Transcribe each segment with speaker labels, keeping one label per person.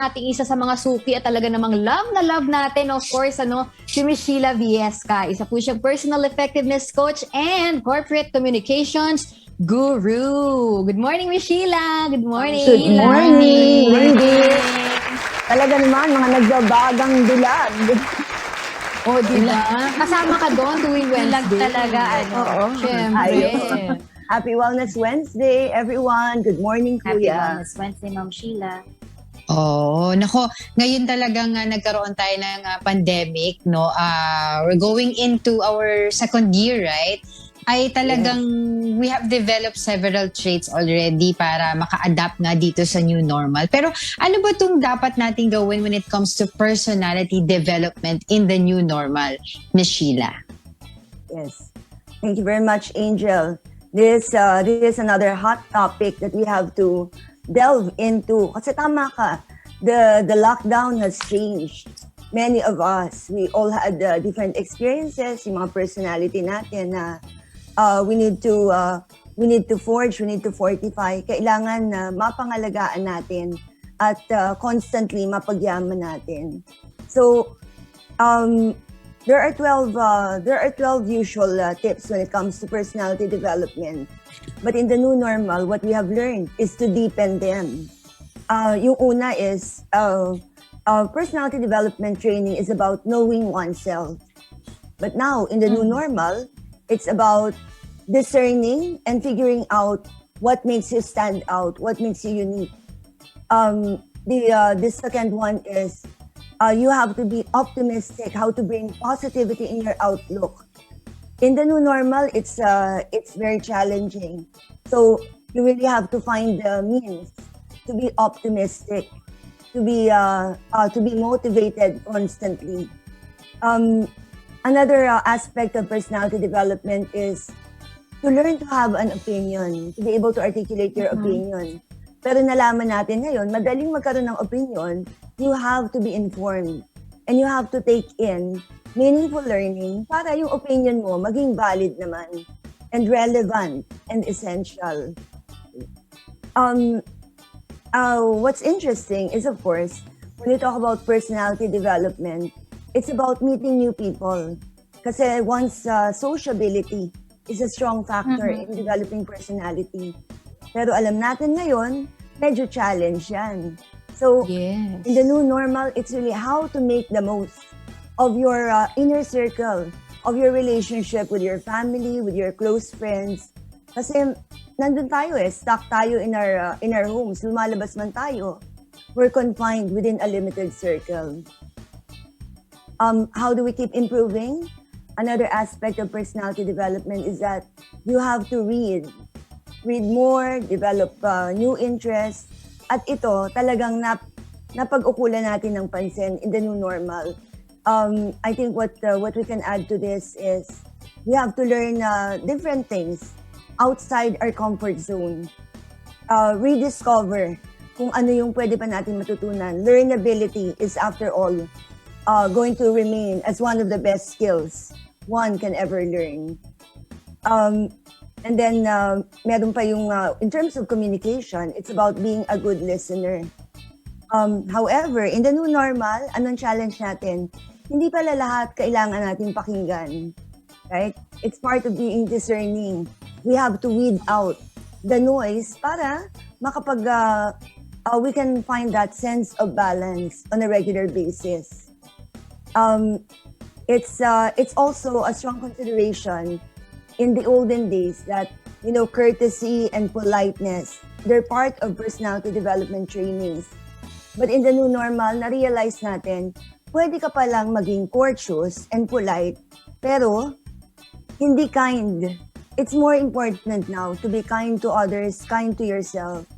Speaker 1: ating isa sa mga suki at talaga namang love na love natin, of course, si Miss Sheila Viesca. Isa po siyang personal effectiveness coach and corporate communications guru. Good morning, Miss Sheila. Good morning.
Speaker 2: Good morning. Talaga naman, mga nagbabagang dilag.
Speaker 1: Diba? Kasama ka doon tuwing Wednesday.
Speaker 3: talaga,
Speaker 2: Oo.
Speaker 1: Siyempre.
Speaker 2: Happy Wellness Wednesday, everyone. Good morning,
Speaker 3: Happy
Speaker 2: Kuya.
Speaker 3: Wellness Wednesday, Ma'am Sheila.
Speaker 4: Nako, ngayon talagang nagkaroon tayo ng pandemic, no? We're going into our second year, right? Ay talagang we have developed several traits already para maka-adapt nga dito sa new normal. Pero ano ba itong dapat nating gawin when it comes to personality development in the new normal, Ms. Sheila?
Speaker 2: Yes. Thank you very much, Angel. This is another hot topic that we have to delve into. Kasi tama ka, the lockdown has changed. Many of us, we all had different experiences, yung mga personality natin na we need to forge, we need to fortify. Kailangan na mapangalagaan natin at constantly mapagyaman natin. So, there are 12 usual tips when it comes to personality development. But in the new normal, what we have learned is to deepen them. Yung una is personality development training is about knowing oneself. But now, in the new normal, it's about discerning and figuring out what makes you stand out, what makes you unique. The second one is you have to be optimistic, how to bring positivity in your outlook. In the new normal, it's very challenging. So you really have to find the means to be optimistic, to be motivated constantly. Another aspect of personality development is to learn to have an opinion, to be able to articulate your opinion. Pero nalaman natin ngayon, madaling magkaroon ng opinion, you have to be informed and you have to take in meaningful learning para yung opinion mo maging valid naman and relevant and essential. What's interesting is, of course, when you talk about personality development, it's about meeting new people. Kasi once sociability is a strong factor in developing personality. Pero alam natin ngayon, medyo challenge yan. So, in the new normal, it's really how to make the most of your inner circle, of your relationship with your family, with your close friends. Kasi nandun tayo stuck tayo in our homes, lumalabas man tayo. We're confined within a limited circle. How do we keep improving? Another aspect of personality development is that you have to read more, develop new interests. At ito, talagang napag-ukulan natin ng pansin in the new normal. I think what we can add to this is we have to learn different things outside our comfort zone. Rediscover kung ano yung pwede pa natin matutunan. Learnability is, after all, going to remain as one of the best skills one can ever learn. And then, meron pa yung, in terms of communication, it's about being a good listener. However, in the new normal, anong challenge natin? Hindi pala lahat kailangan natin pakinggan. Right? It's part of being discerning. We have to weed out the noise para we can find that sense of balance on a regular basis. It's also a strong consideration in the olden days that, courtesy and politeness, they're part of personality development trainings. But in the new normal, na-realize natin, pwede ka palang maging courteous and polite, pero hindi kind. It's more important now to be kind to others, kind to yourself.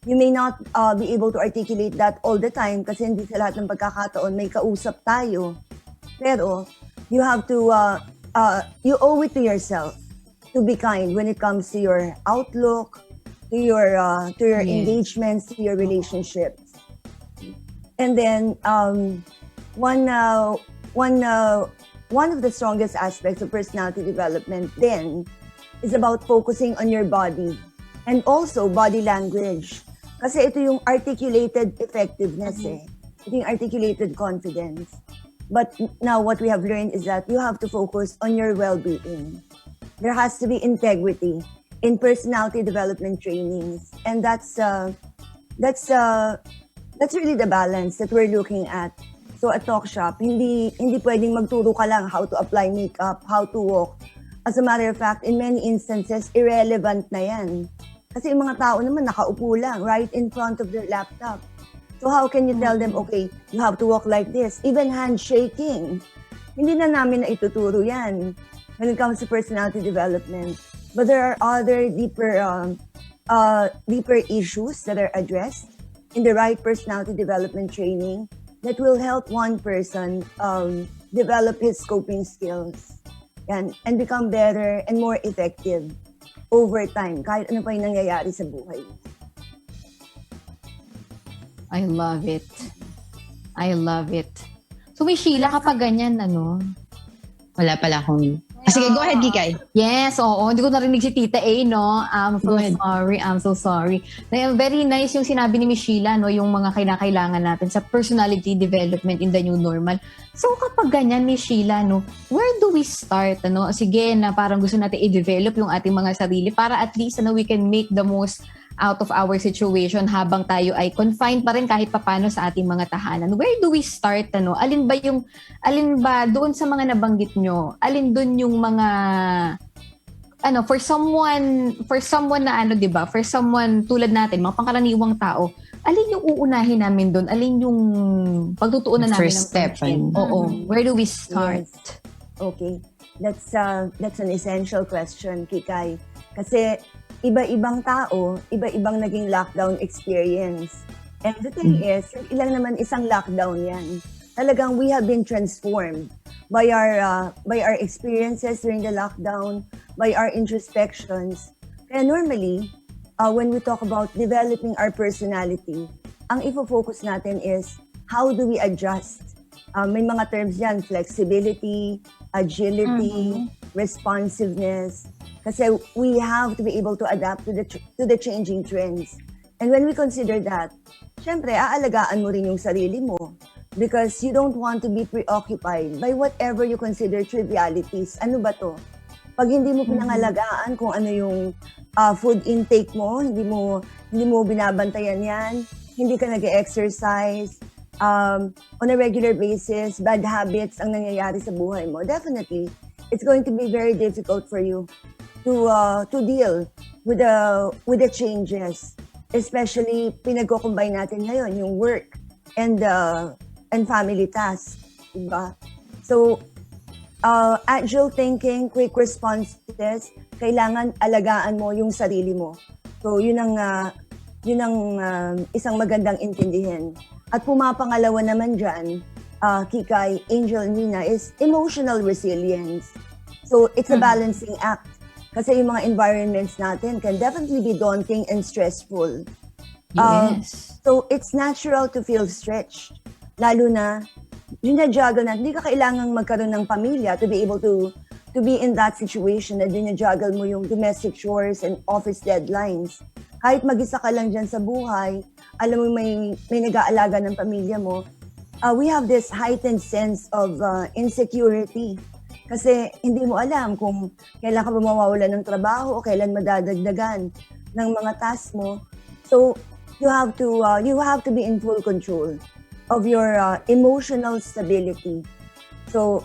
Speaker 2: You may not be able to articulate that all the time kasi hindi sa lahat ng pagkakataon may kausap tayo. Pero you have to, you owe it to yourself to be kind when it comes to your outlook, to your engagements, to your relationships. And then one of the strongest aspects of personality development then is about focusing on your body and also body language. Kasi ito yung articulated effectiveness I think articulated confidence. But now what we have learned is that you have to focus on your well-being. There has to be integrity in personality development trainings, and that's really the balance that we're looking at. So at Talk Shop, hindi pwedeng magturo ka lang how to apply makeup, how to walk. As a matter of fact, in many instances, irrelevant na yan. Kasi yung mga tao naman nakaupo lang right in front of their laptop. So how can you tell them, okay, you have to walk like this? Even handshaking. Hindi na namin na ituturo yan when it comes to personality development. But there are other deeper issues that are addressed in the right personality development training that will help one person develop his coping skills and become better and more effective over time, kahit ano pa yung nangyayari sa buhay.
Speaker 1: I love it. I love it. So, Miss Sheila, kapag ganyan,
Speaker 4: Wala pala akong... sige, go ahead, Kikay.
Speaker 1: Yes, oo. Hindi ko narinig si Tita A, no?
Speaker 4: Go ahead.
Speaker 1: I'm so sorry. Very nice yung sinabi ni Miss Sheila, no? Yung mga kinakailangan natin sa personality development in the new normal. So, kapag ganyan, Miss Sheila, no? Where do we start, Sige, na parang gusto natin i-develop yung ating mga sarili para at least, we can make the most out of our situation habang tayo ay confined pa rin kahit papano sa ating mga tahanan. Where do we start? Alin ba doon sa mga nabanggit nyo? Alin doon yung mga for someone na 'di ba? For someone tulad natin, mga pangkaraniwang tao, alin yung uunahin namin doon? Alin yung pagtutuunan namin
Speaker 4: First step.
Speaker 1: Oo. Where do we start?
Speaker 2: Yes. Okay. That's an essential question, Kikay. Kasi iba-ibang tao, iba-ibang naging lockdown experience. And the thing is, ilang naman isang lockdown yan. Talagang we have been transformed by our experiences during the lockdown, by our introspections. Kaya normally, when we talk about developing our personality, ang ifo-focus natin is how do we adjust? May mga terms yan, flexibility, agility, responsiveness. Kasi we have to be able to adapt to the changing trends. And when we consider that, syempre, aalagaan mo rin yung sarili mo because you don't want to be preoccupied by whatever you consider trivialities. Ano ba to? Pag hindi mo pinangalagaan kung ano yung food intake mo, hindi mo binabantayan yan, hindi ka nag-exercise, on a regular basis, bad habits ang nangyayari sa buhay mo, definitely, it's going to be very difficult for you to deal with the changes, especially pinagko-combine natin ngayon yung work and family tasks, diba? So agile thinking, quick responses, kailangan alagaan mo yung sarili mo. So yun ang isang magandang intindihin. At pumapangalawa naman dyan, Kikay, Angel, and Nina, is emotional resilience. So it's a balancing act. Kasi yung mga environments natin can definitely be daunting and stressful.
Speaker 1: Yes.
Speaker 2: So it's natural to feel stretched. Lalo na, yun na-juggle na, hindi ka kailangang magkaroon ng pamilya to be able to be in that situation na juggle mo yung domestic chores and office deadlines. Kahit mag-isa ka lang dyan sa buhay, alam mo may nag-aalaga ng pamilya mo, we have this heightened sense of insecurity. Kasi hindi mo alam kung kailan ka ba mawawalan ng trabaho o kailan madadagdagan ng mga tasks mo. So you have to be in full control of your emotional stability. So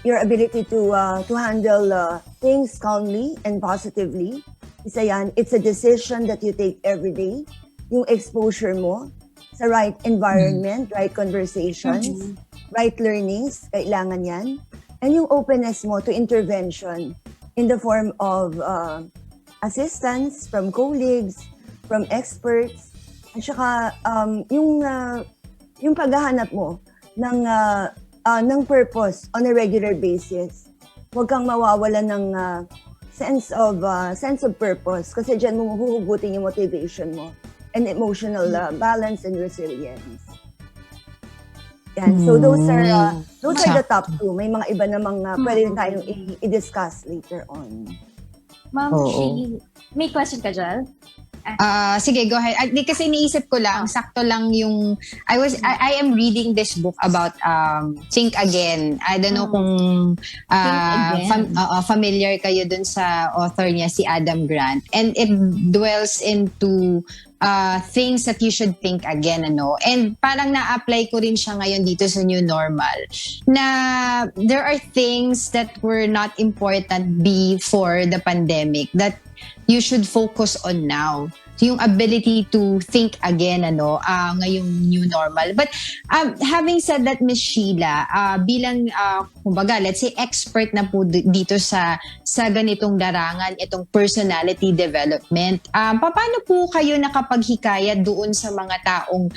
Speaker 2: your ability to handle things calmly and positively. Isa yan, it's a decision that you take every day. Yung exposure mo sa right environment, right conversations, right learnings, kailangan yan. And yung openness mo to intervention in the form of assistance from colleagues, from experts, at saka yung paghahanap mo ng purpose on a regular basis. Huwag kang mawawalan ng sense of purpose kasi dyan mo mahuhugutin yung motivation mo and emotional balance and resilience. Yan. So those are the top two. May mga iba namang pwede rin tayong i-discuss later on.
Speaker 3: Ma'am, may question ka dyan?
Speaker 4: Sige, go ahead. Di kasi iniisip ko lang, sakto lang yung I am reading this book about Think Again. I don't know kung
Speaker 1: Think Again.
Speaker 4: familiar kayo dun sa author niya, si Adam Grant. And it dwells into things that you should think again, ano. And parang na-apply ko rin siya ngayon dito sa new normal. Na there are things that were not important before the pandemic that you should focus on now. Yung ability to think again, ano, ngayong new normal. But having said that, Miss Sheila, bilang, kumbaga, let's say, expert na po dito sa ganitong larangan, itong personality development, paano po kayo nakapaghikayat doon sa mga taong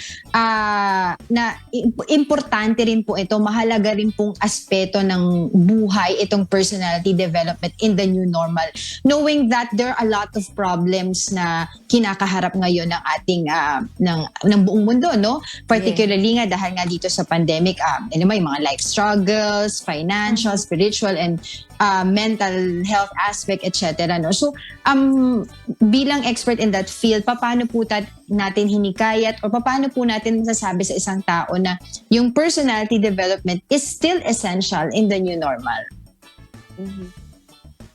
Speaker 4: na importante rin po ito, mahalaga rin pong aspeto ng buhay, itong personality development in the new normal, knowing that there are a lot of problems na kinakaharap ngayon ng ating ng buong mundo, no? Particularly nga dahil nga dito sa pandemic, yung mga life struggles, financial, spiritual, and mental health aspect, etc. No? So, bilang expert in that field, paano po natin hinikayat o paano po natin masasabi sa isang tao na yung personality development is still essential in the new normal?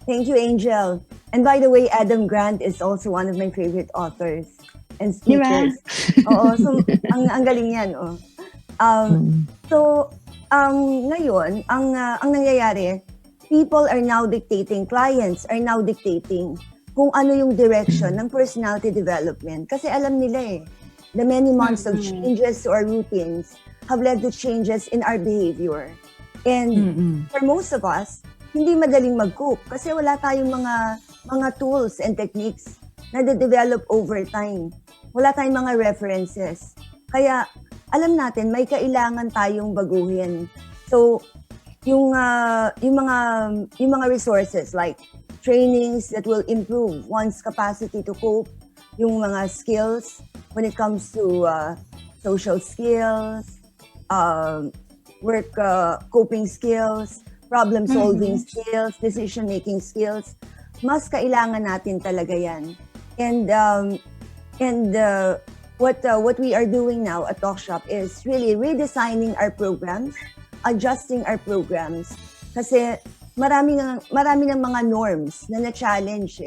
Speaker 2: Thank you, Angel. And by the way, Adam Grant is also one of my favorite authors and speakers. Oo, so ang galing yan. Ngayon, ang nangyayari, people are now dictating, clients are now dictating kung ano yung direction ng personality development. Kasi alam nila the many months of changes to our routines have led to changes in our behavior. And for most of us, hindi madaling mag-cope kasi wala tayong mga tools and techniques na de-develop over time. Wala tayong mga references. Kaya alam natin may kailangan tayong baguhin. So yung mga resources like trainings that will improve one's capacity to cope, yung mga skills when it comes to social skills, work coping skills, problem-solving skills, decision-making skills, mas kailangan natin talaga yan. And what we are doing now at Talkshop is really redesigning our programs, adjusting our programs. Kasi marami ng mga norms na na-challenge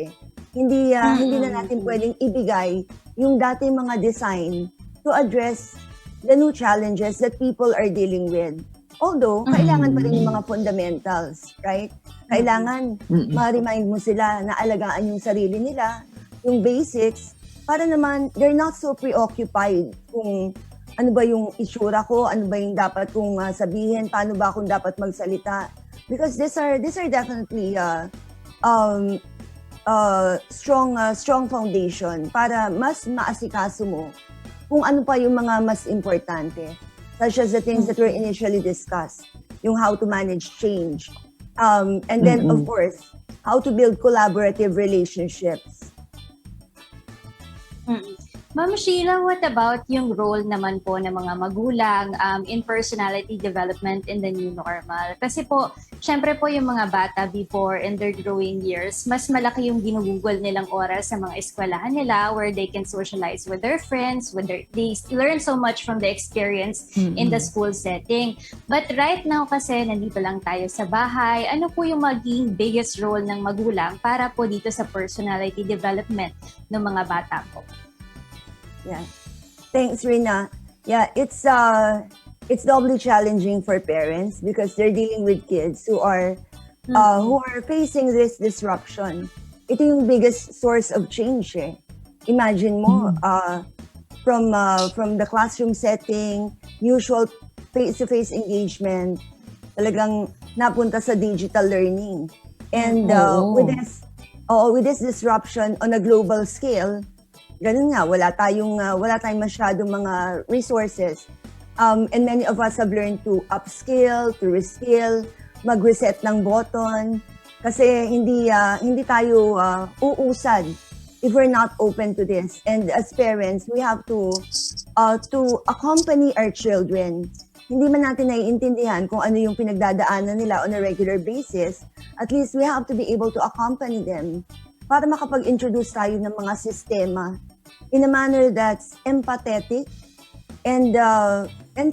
Speaker 2: Hindi na natin pwedeng ibigay yung dating mga design to address the new challenges that people are dealing with. Although, kailangan pa rin yung mga fundamentals, right? Kailangan ma-remind mo sila na alagaan yung sarili nila, yung basics, para naman they're not so preoccupied kung ano ba yung itsura ko, ano ba yung dapat kong sabihin, paano ba akong dapat magsalita. Because these are definitely strong foundation para mas maasikaso mo kung ano pa yung mga mas importante. Such as the things that were initially discussed, yung how to manage change, and then of course, how to build collaborative relationships.
Speaker 3: Ma'am Sheila, what about yung role naman po ng mga magulang in personality development in the new normal? Kasi po, syempre po yung mga bata before in their growing years, mas malaki yung ginugugol nilang oras sa mga eskwelahan nila where they can socialize with their friends, they learn so much from the experience in the school setting. But right now kasi, nandito lang tayo sa bahay, ano po yung maging biggest role ng magulang para po dito sa personality development ng mga bata po?
Speaker 2: Yeah. Thanks, Rina. Yeah, it's doubly challenging for parents because they're dealing with kids who are facing this disruption. Ito yung biggest source of change. Imagine mo, from the classroom setting, usual face-to-face engagement, talagang napunta sa digital learning. And with this disruption on a global scale, ganun nga, wala tayong masyadong mga resources. And many of us have learned to upskill, to reskill, mag-reset ng button. Kasi hindi tayo uusad if we're not open to this. And as parents, we have to accompany our children. Hindi man natin naiintindihan kung ano yung pinagdadaanan nila on a regular basis. At least we have to be able to accompany them para makapag-introduce tayo ng mga sistema in a manner that's empathetic and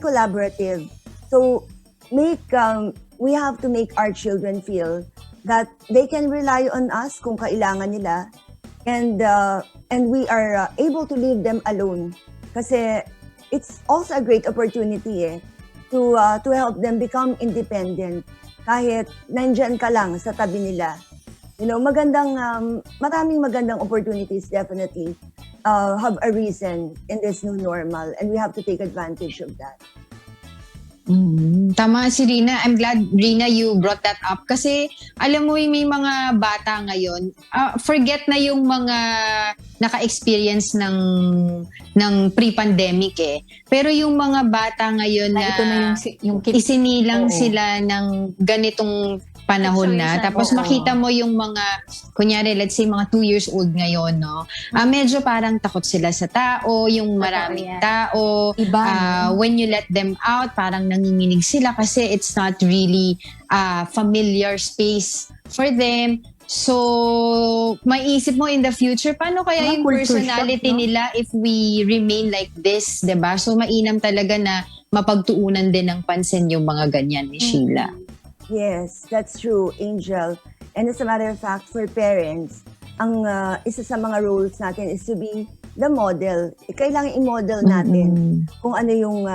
Speaker 2: collaborative. So we have to make our children feel that they can rely on us kung kailangan nila, and we are able to leave them alone. Kasi it's also a great opportunity to help them become independent kahit nandyan ka lang sa tabi nila. Maraming magandang opportunities definitely have arisen in this new normal, and we have to take advantage of that.
Speaker 4: Tama si Rina. I'm glad, Rina, you brought that up. Kasi, alam mo, may mga bata ngayon, forget na yung mga naka-experience ng pre-pandemic eh. Pero yung mga bata ngayon na
Speaker 1: ito na yung
Speaker 4: isinilang sila ng ganitong panahon na.
Speaker 3: Situation.
Speaker 4: Tapos makita mo yung mga, kunyari, let's say mga 2 years old ngayon, no? Medyo parang takot sila sa tao, yung maraming tao.
Speaker 1: Iba,
Speaker 4: when you let them out, parang nanginginig sila kasi it's not really familiar space for them. So, maiisip mo in the future, paano kaya yung
Speaker 1: culture
Speaker 4: personality
Speaker 1: shock, no?
Speaker 4: nila if we remain like this, 'di ba? So, mainam talaga na mapagtuunan din ng pansin yung mga ganyan ni Sheila.
Speaker 2: Yes, that's true, Angel. And as a matter of fact, for parents, ang isa sa mga roles natin is to be the model. Kailangan i-model natin kung ano yung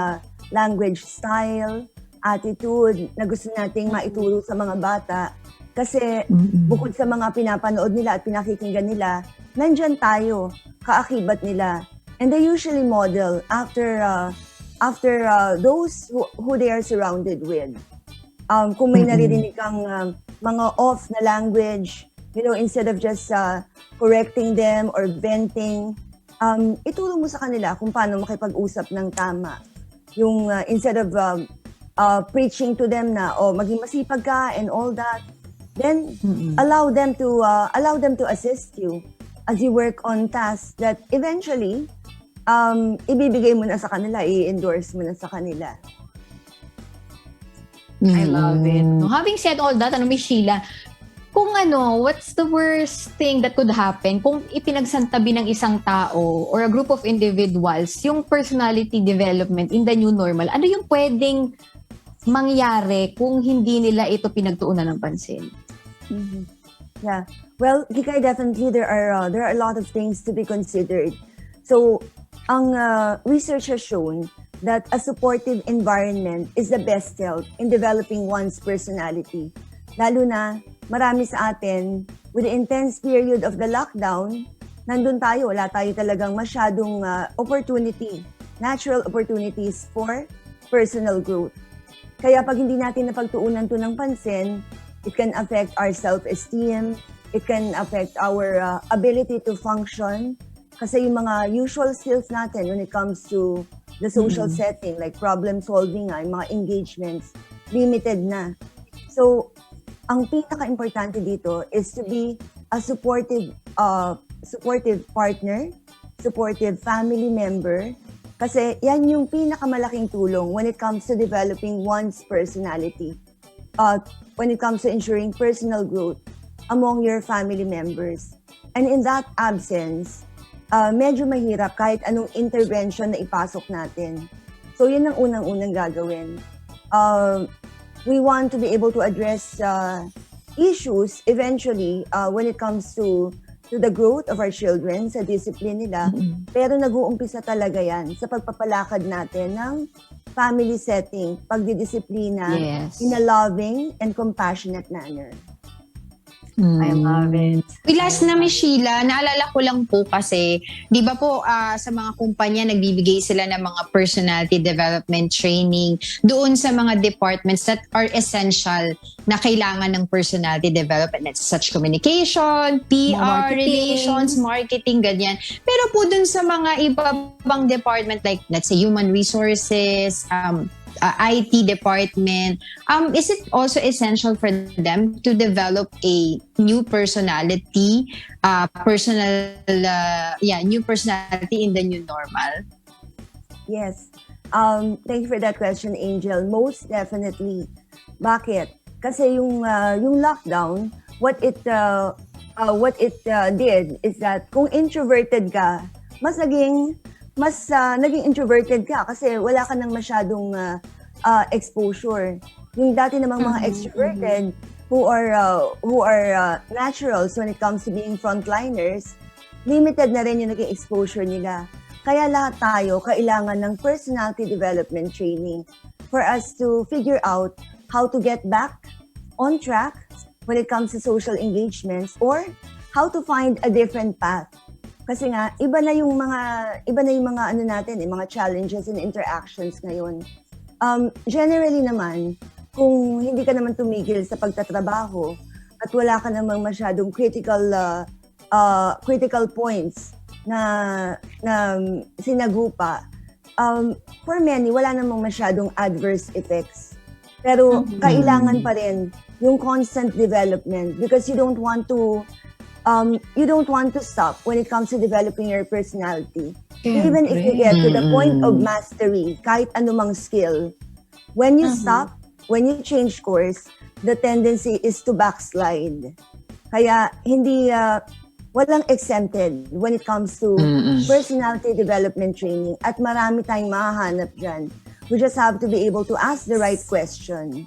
Speaker 2: language style, attitude na gusto nating maituro sa mga bata. Kasi bukod sa mga pinapanood nila at pinakikinggan nila, nandyan tayo, kaakibat nila. And they usually model after those who they are surrounded with. Kung may naririnig kang mga off na language, instead of just correcting them or venting, ituro mo sa kanila kung paano makipag-usap ng tama. Yung instead of preaching to them na maging masipag ka and all that, then allow them to assist you as you work on tasks that eventually ibibigay mo na sa kanila, i-endorse mo na sa kanila.
Speaker 1: I love it. No, having said all that, Miss Sheila, what's the worst thing that could happen kung ipinagsantabi ng isang tao or a group of individuals yung personality development in the new normal? Ano yung pwedeng mangyari kung hindi nila ito pinagtuunan ng pansin?
Speaker 2: Yeah. Well, Kikay, definitely there are a lot of things to be considered. So, ang research has shown that a supportive environment is the best help in developing one's personality. Lalo na, marami sa atin, with the intense period of the lockdown, nandun tayo, wala tayo talagang masyadong natural opportunities for personal growth. Kaya pag hindi natin napagtuunan to ng pansin, it can affect our self-esteem, it can affect our ability to function. Kasi yung mga usual skills natin when it comes to the social setting, like problem solving, yung mga engagements, limited na. So, ang pinaka-importante dito is to be a supportive partner, supportive family member, kasi yan yung pinakamalaking tulong when it comes to developing one's personality, when it comes to ensuring personal growth among your family members. And in that absence, medyo mahirap kahit anong intervention na ipasok natin. So, yun ang unang-unang gagawin. We want to be able to address issues eventually when it comes to the growth of our children, sa discipline nila. Pero nag-uumpisa talaga yan sa pagpapalakad natin ng family setting, pagdidisiplina in a loving and compassionate manner.
Speaker 1: I love it.
Speaker 4: Last na, Miss Sheila, naalala ko lang po kasi, di ba po sa mga kumpanya, nagbibigay sila ng mga personality development training doon sa mga departments that are essential na kailangan ng personality development, such communication, PR, relations, marketing, ganyan. Pero po doon sa mga ibang department like, let's say, human resources, IT department, is it also essential for them to develop a new personality, new personality in the new normal?
Speaker 2: Yes. Thank you for that question, Angel. Most definitely. Bakit? Kasi yung lockdown, what it did is that kung introverted ka, naging introverted ka kasi wala ka nang masyadong exposure. Yung dati namang mga extroverted who are naturals when it comes to being frontliners, limited na rin yung naging exposure nila. Kaya lahat tayo kailangan ng personality development training for us to figure out how to get back on track when it comes to social engagements or how to find a different path. Kasi nga, iba na yung mga ano natin, mga challenges and interactions ngayon. Generally naman, kung hindi ka naman tumigil sa pagtatrabaho at wala ka namang masyadong critical points na sinagupa, for many, wala namang masyadong adverse effects. Pero kailangan pa rin yung constant development because you don't want to stop when it comes to developing your personality. Even if you get to the point of mastery, kahit anumang skill, when you stop, when you change course, the tendency is to backslide. Kaya walang exempted when it comes to personality development training at marami tayong mahahanap dyan. We just have to be able to ask the right question.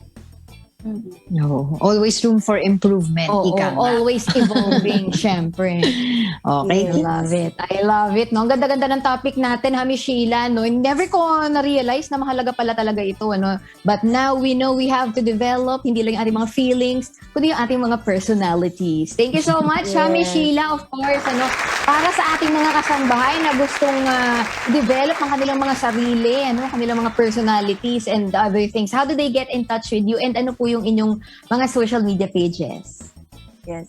Speaker 4: No, always room for improvement. Ika nga.
Speaker 1: Always evolving, syempre.
Speaker 4: Okay.
Speaker 1: I love it. No? Ang ganda-ganda ng topic natin, ha, Miss Sheila. No? Never ko na-realize na mahalaga pala talaga ito. Ano? But now we know we have to develop hindi lang yung ating mga feelings, kundi yung ating mga personalities. Thank you so much, ha, Miss Sheila. Of course, para sa ating mga kasambahay na gustong develop ang kanilang mga sarili, kanilang mga personalities and other things. How do they get in touch with you? And ano po yung inyong mga social media pages?
Speaker 2: Yes.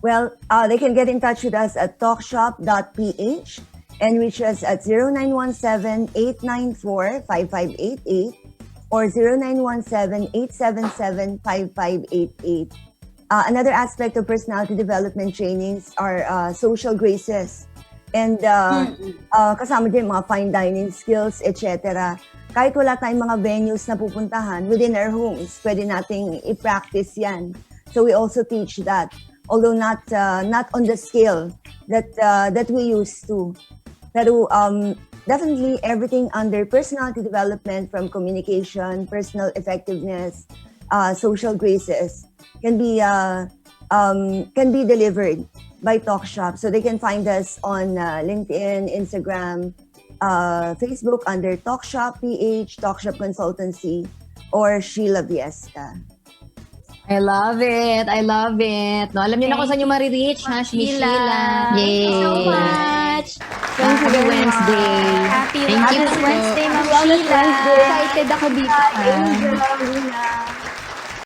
Speaker 2: Well, they can get in touch with us at talkshop.ph and reach us at 0917-894-5588 or 0917-877-5588. Another aspect of personality development trainings are social graces. And kasama din mga fine dining skills, etc. Kahit wala tayong mga venues na pupuntahan within our homes, pwede nating i-practice yan. So we also teach that, although not on the scale that we used to. Pero definitely everything under personality development, from communication, personal effectiveness, social graces, can be delivered by Talkshop. So they can find us on LinkedIn, Instagram, Facebook under Talkshop PH, Talkshop Consultancy, or Sheila Viesca.
Speaker 1: I love it. No, alam niyo na kung saan yung marireach, ha, Miss Sheila.
Speaker 3: Thank you so much.
Speaker 1: Happy Wednesday.
Speaker 3: Happy
Speaker 4: Thank you
Speaker 3: Wednesday,
Speaker 4: po.
Speaker 3: Ma'am Sheila.
Speaker 1: Excited ako dito.
Speaker 2: Angel, Luna.